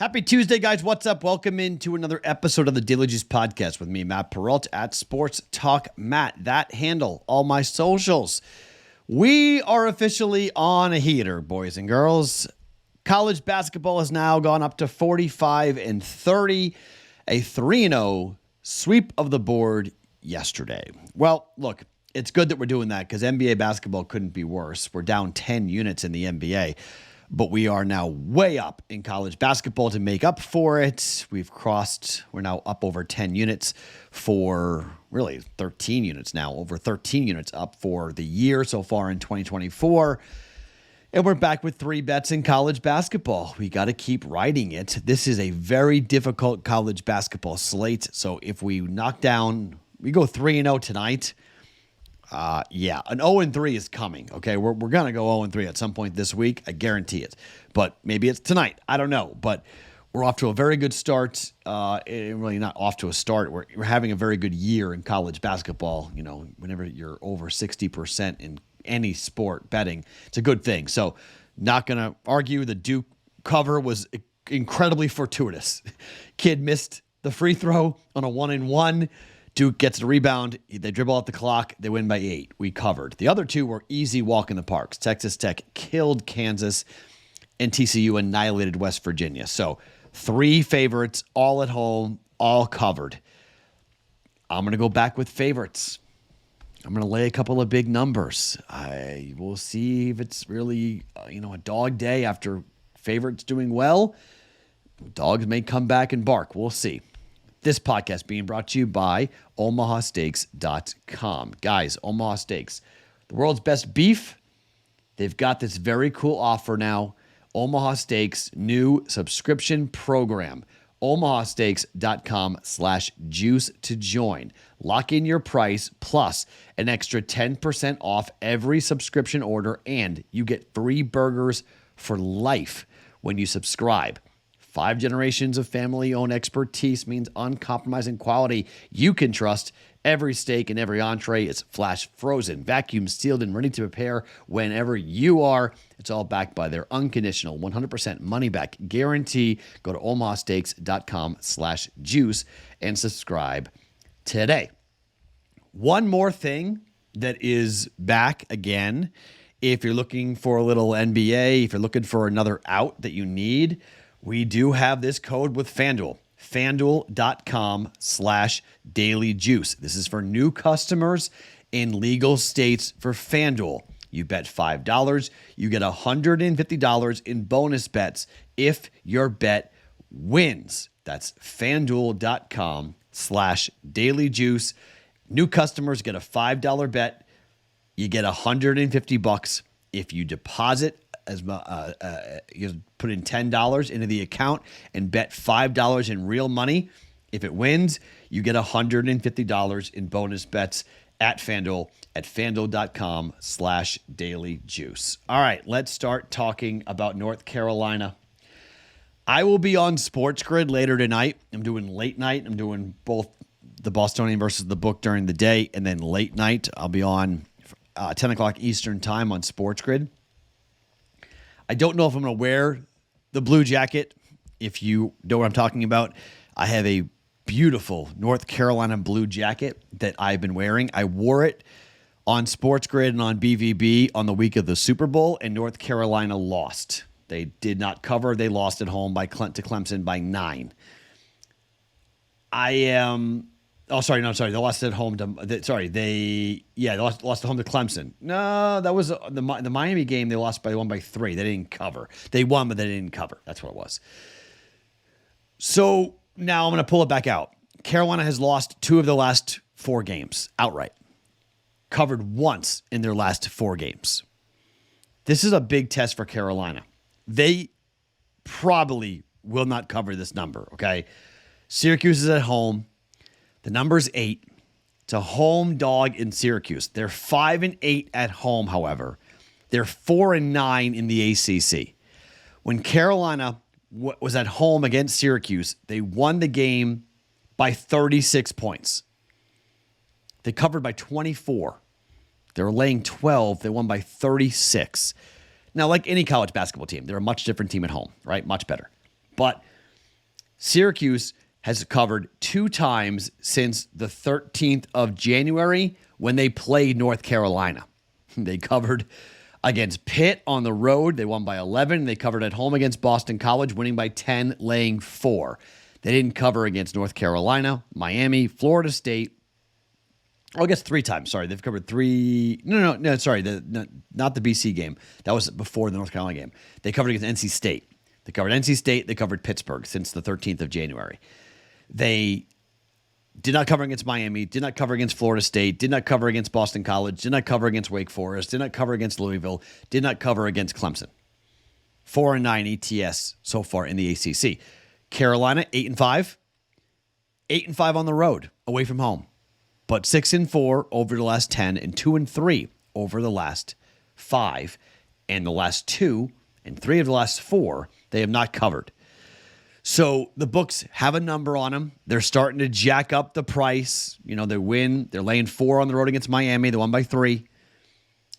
Happy Tuesday, guys. What's up? Welcome into another episode of the Daily Juice Podcast with me, Matt Perrault, at Sports Talk Matt. That handle, all my socials. We are officially on a heater, boys and girls. College basketball has now gone up to 45-30, a 3-0 sweep of the board yesterday. Well, look, it's good that we're doing that because NBA basketball couldn't be worse. We're down 10 units in the NBA. But we are now way up in college basketball to make up for it. We're now up over 10 units for really 13 units now, over 13 units up for the year so far in 2024. And we're back with 3 bets in college basketball. We got to keep riding it. This is a very difficult college basketball slate. So if we go 3-0 tonight. An 0-3 is coming, okay? We're going to go 0-3 at some point this week. I guarantee it. But maybe it's tonight. I don't know. But we're off to a very good start. Really not off to a start. We're having a very good year in college basketball. You know, whenever you're over 60% in any sport betting, it's a good thing. So not going to argue. The Duke cover was incredibly fortuitous. Kid missed the free throw on a 1-and-1. Duke gets the rebound. They dribble out the clock. They win by 8. We covered. The other 2 were easy walk in the parks. Texas Tech killed Kansas, and TCU annihilated West Virginia. So 3 favorites, all at home, all covered. I'm going to go back with favorites. I'm going to lay a couple of big numbers. I will see if it's really a dog day after favorites doing well. Dogs may come back and bark. We'll see. This podcast being brought to you by OmahaSteaks.com. Guys, Omaha Steaks, the world's best beef. They've got this very cool offer now. Omaha Steaks new subscription program. OmahaSteaks.com/juice to join. Lock in your price plus an extra 10% off every subscription order, and you get 3 burgers for life when you subscribe. 5 generations of family-owned expertise means uncompromising quality you can trust. Every steak and every entree is flash frozen, vacuum sealed, and ready to prepare whenever you are. It's all backed by their unconditional 100% money-back guarantee. Go to omahasteaks.com/juice and subscribe today. One more thing that is back again, if you're looking for a little NBA, if you're looking for another out that you need, we do have this code with FanDuel, FanDuel.com/dailyjuice. This is for new customers in legal states for FanDuel. You bet $5, you get $150 in bonus bets if your bet wins. That's FanDuel.com/dailyjuice. New customers get a $5 bet. You get $150 if you deposit. You put in $10 into the account and bet $5 in real money. If it wins, you get $150 in bonus bets at FanDuel at FanDuel.com/dailyjuice. All right, let's start talking about North Carolina. I will be on Sports Grid later tonight. I'm doing late night. I'm doing both the Bostonian versus the book during the day, and then late night I'll be on 10 o'clock Eastern time on Sports Grid. I don't know if I'm going to wear the blue jacket. If you know what I'm talking about, I have a beautiful North Carolina blue jacket that I've been wearing. I wore it on Sports Grid and on BVB on the week of the Super Bowl, and North Carolina lost. They did not cover. They lost at home to Clemson by 9. They lost at home to. They lost at home to Clemson. No, that was the Miami game. They won by 3. They didn't cover. They won, but they didn't cover. That's what it was. So now I'm going to pull it back out. Carolina has lost 2 of the last 4 games outright. Covered once in their last 4 games. This is a big test for Carolina. They probably will not cover this number. Okay, Syracuse is at home. The number's 8. It's a home dog in Syracuse. They're 5-8 at home, however. They're 4-9 in the ACC. When Carolina was at home against Syracuse, they won the game by 36 points. They covered by 24. They were laying 12. They won by 36. Now, like any college basketball team, they're a much different team at home, right? Much better. But Syracuse has covered 2 times since the 13th of January when they played North Carolina. They covered against Pitt on the road. They won by 11. They covered at home against Boston College, winning by 10, laying 4. They didn't cover against North Carolina, Miami, Florida State. Oh, I guess 3 times. Sorry, they've covered 3. No. Sorry, not the BC game. That was before the North Carolina game. They covered against NC State. They covered NC State. They covered Pittsburgh since the 13th of January. They did not cover against Miami, did not cover against Florida State, did not cover against Boston College, did not cover against Wake Forest, did not cover against Louisville, did not cover against Clemson. 4-9 ATS so far in the ACC. Carolina, 8-5. 8-5 on the road, away from home. But 6-4 over the last 10 and 2-3 over the last 5. And the last 2 and 3 of the last 4, they have not covered. So the books have a number on them. They're starting to jack up the price. You know, they win. They're laying 4 on the road against Miami. They won by 3.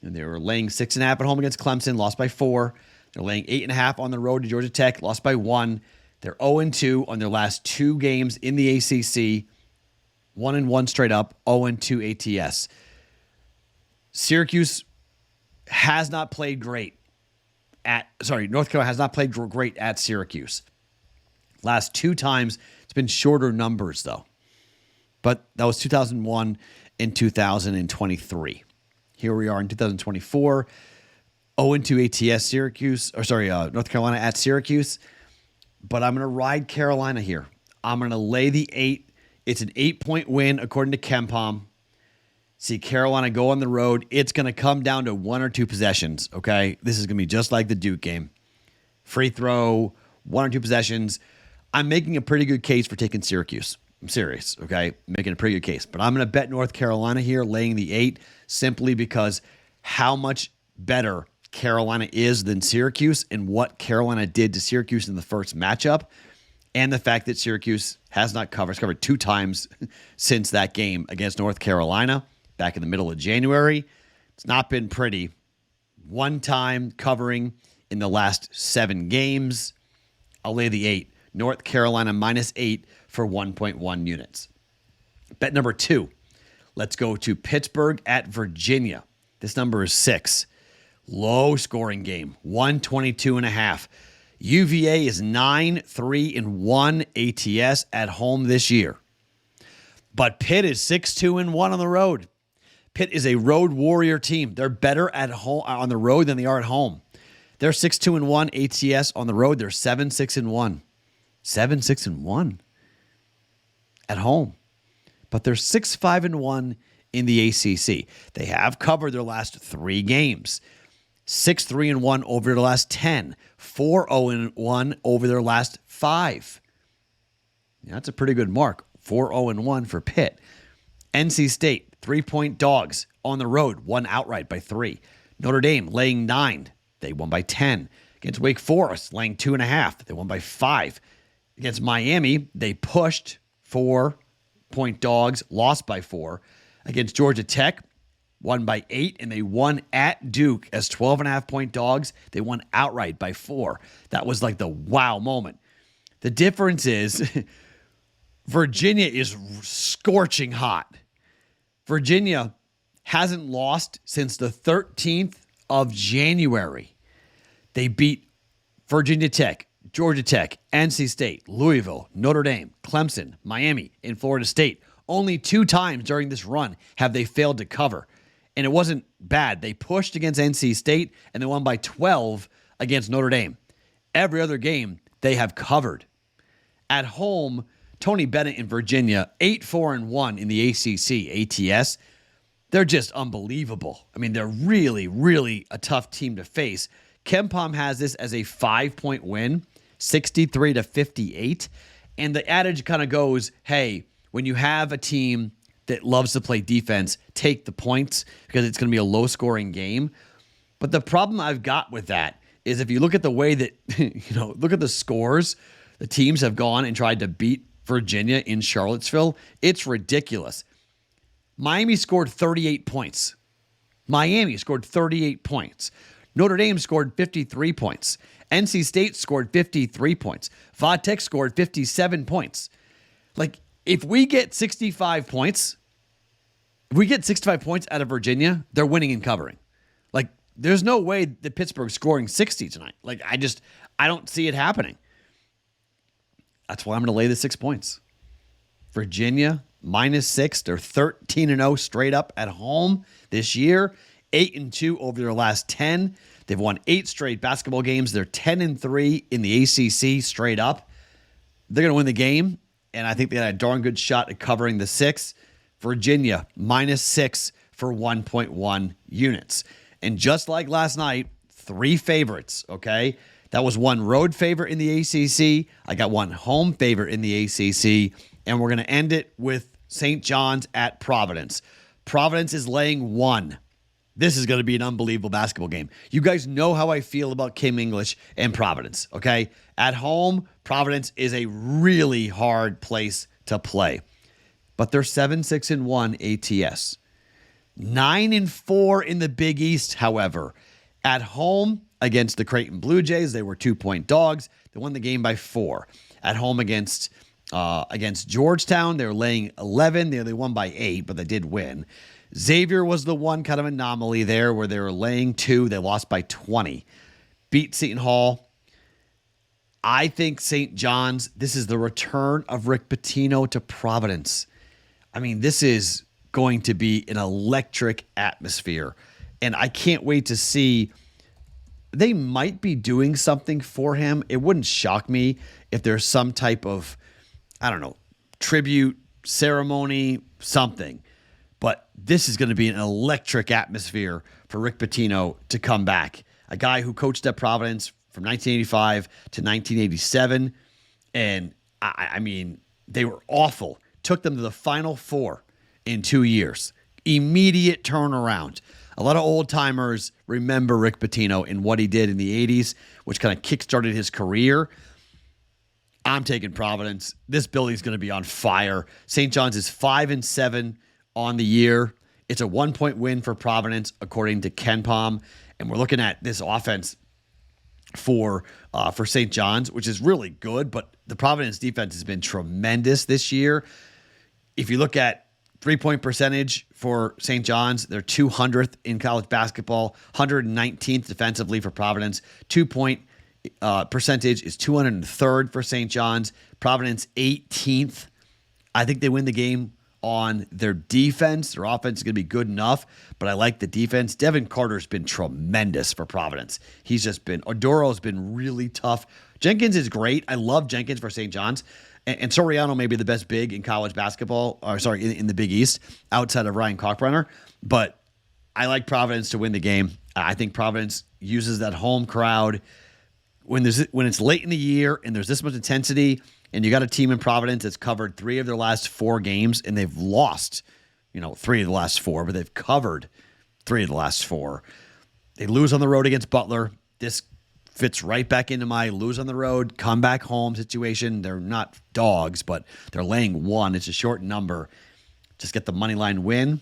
And they were laying 6.5 at home against Clemson, lost by 4. They're laying 8.5 on the road to Georgia Tech, lost by 1. They're 0-2 on their last 2 games in the ACC. 1-1 straight up, 0-2 ATS. Syracuse has not played great North Carolina has not played great at Syracuse. Last 2 times, it's been shorter numbers, though. But that was 2001 and 2023. Here we are in 2024. 0-2 ATS Syracuse, North Carolina at Syracuse. But I'm going to ride Carolina here. I'm going to lay the 8. It's an 8-point win, according to KenPom. See Carolina go on the road. It's going to come down to 1 or 2 possessions, okay? This is going to be just like the Duke game. Free throw, 1 or 2 possessions. I'm making a pretty good case for taking Syracuse. I'm serious, okay? Making a pretty good case. But I'm going to bet North Carolina here, laying the 8, simply because how much better Carolina is than Syracuse and what Carolina did to Syracuse in the first matchup, and the fact that Syracuse has not covered. It's covered 2 times since that game against North Carolina back in the middle of January. It's not been pretty. 1 time covering in the last 7 games. I'll lay the 8. North Carolina -8 for 1.1 units. Bet number 2. Let's go to Pittsburgh at Virginia. This number is 6. Low scoring game, 122.5. UVA is 9-3-1 ATS at home this year. But Pitt is 6-2-1 on the road. Pitt is a road warrior team. They're better at home on the road than they are at home. They're 6-2-1 ATS on the road. They're 7-6-1. 7-6-1 at home. But they're 6-5-1 in the ACC. They have covered their last 3 games. 6-3-1 over the last 10. 4-0-1 over their last 5. Yeah, that's a pretty good mark. 4-0-1 for Pitt. NC State, 3-point dogs on the road, won outright by 3. Notre Dame laying 9. They won by 10. Against Wake Forest, laying 2.5. They won by 5. Against Miami, they pushed 4-point dogs, lost by 4. Against Georgia Tech, won by 8, and they won at Duke as 12.5-point dogs. They won outright by 4. That was like the wow moment. The difference is Virginia is scorching hot. Virginia hasn't lost since the 13th of January. They beat Virginia Tech, Georgia Tech, NC State, Louisville, Notre Dame, Clemson, Miami, and Florida State. Only 2 times during this run have they failed to cover. And it wasn't bad. They pushed against NC State, and they won by 12 against Notre Dame. Every other game, they have covered. At home, Tony Bennett in Virginia, 8-4-1 in the ACC ATS. They're just unbelievable. I mean, they're really, really a tough team to face. KenPom has this as a 5-point win, 63-58. And the adage kind of goes, hey, when you have a team that loves to play defense, take the points because it's going to be a low-scoring game. But the problem I've got with that is if you look at the way that, look at the scores, the teams have gone and tried to beat Virginia in Charlottesville, it's ridiculous. Miami scored 38 points. Miami scored 38 points. Notre Dame scored 53 points. NC State scored 53 points. Vodtech scored 57 points. Like, if we get 65 points, out of Virginia, they're winning and covering. Like, there's no way that Pittsburgh's scoring 60 tonight. Like, I don't see it happening. That's why I'm going to lay the 6 points. Virginia, -6. They're 13-0 straight up at home this year. 8-2 over their last 10. They've won 8 straight basketball games. They're 10-3 in the ACC straight up. They're going to win the game, and I think they had a darn good shot at covering the 6. Virginia, -6 for 1.1 units. And just like last night, 3 favorites, okay? That was 1 road favorite in the ACC. I got 1 home favorite in the ACC, and we're going to end it with St. John's at Providence. Providence is laying 1. This is going to be an unbelievable basketball game. You guys know how I feel about Kim English and Providence, okay? At home, Providence is a really hard place to play. But they're 7-6-1 ATS. 9-4 in the Big East, however. At home against the Creighton Blue Jays, they were 2-point dogs. They won the game by 4. At home against Georgetown, they were laying 11. They won by 8, but they did win. Xavier was the one kind of anomaly there where they were laying 2. They lost by 20. Beat Seton Hall. I think St. John's, this is the return of Rick Pitino to Providence. I mean, this is going to be an electric atmosphere. And I can't wait to see. They might be doing something for him. It wouldn't shock me if there's some type of, I don't know, tribute, ceremony, something. But this is going to be an electric atmosphere for Rick Pitino to come back. A guy who coached at Providence from 1985 to 1987. And, I mean, they were awful. Took them to the Final Four in 2 years. Immediate turnaround. A lot of old-timers remember Rick Pitino and what he did in the 80s, which kind of kickstarted his career. I'm taking Providence. This building's going to be on fire. St. John's is 5-7 on the year. It's a 1-point win for Providence, according to KenPom. And we're looking at this offense for St. John's, which is really good. But the Providence defense has been tremendous this year. If you look at 3-point percentage for St. John's, they're 200th in college basketball, 119th defensively for Providence. 2-point percentage is 203rd for St. John's. Providence 18th. I think they win the game on their defense. Their offense is going to be good enough, but I like the defense. Devin Carter's been tremendous for Providence. Odoro's been really tough. Jenkins is great. I love Jenkins for St. John's. And Soriano may be the best big in college basketball, in the Big East, outside of Ryan Kalkbrenner. But I like Providence to win the game. I think Providence uses that home crowd. When it's late in the year and there's this much intensity, and you got a team in Providence that's covered 3 of their last 4 games, and they've lost, 3 of the last 4, but they've covered 3 of the last 4. They lose on the road against Butler. This fits right back into my lose on the road, come back home situation. They're not dogs, but they're laying 1. It's a short number. Just get the money line win.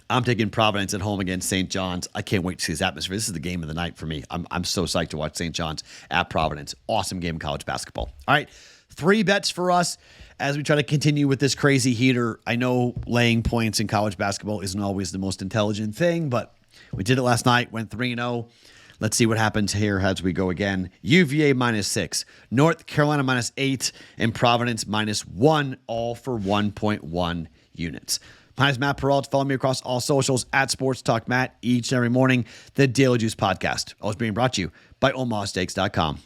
I'm taking Providence at home against St. John's. I can't wait to see this atmosphere. This is the game of the night for me. I'm so psyched to watch St. John's at Providence. Awesome game of college basketball. All right, 3 bets for us as we try to continue with this crazy heater. I know laying points in college basketball isn't always the most intelligent thing, but we did it last night, went 3-0. Let's see what happens here as we go again. UVA -6, North Carolina -8, and Providence -1, all for 1.1 units. My name is Matt Perrault. Follow me across all socials at Sports Talk Matt each and every morning. The Daily Juice Podcast, always being brought to you by OmahaSteaks.com.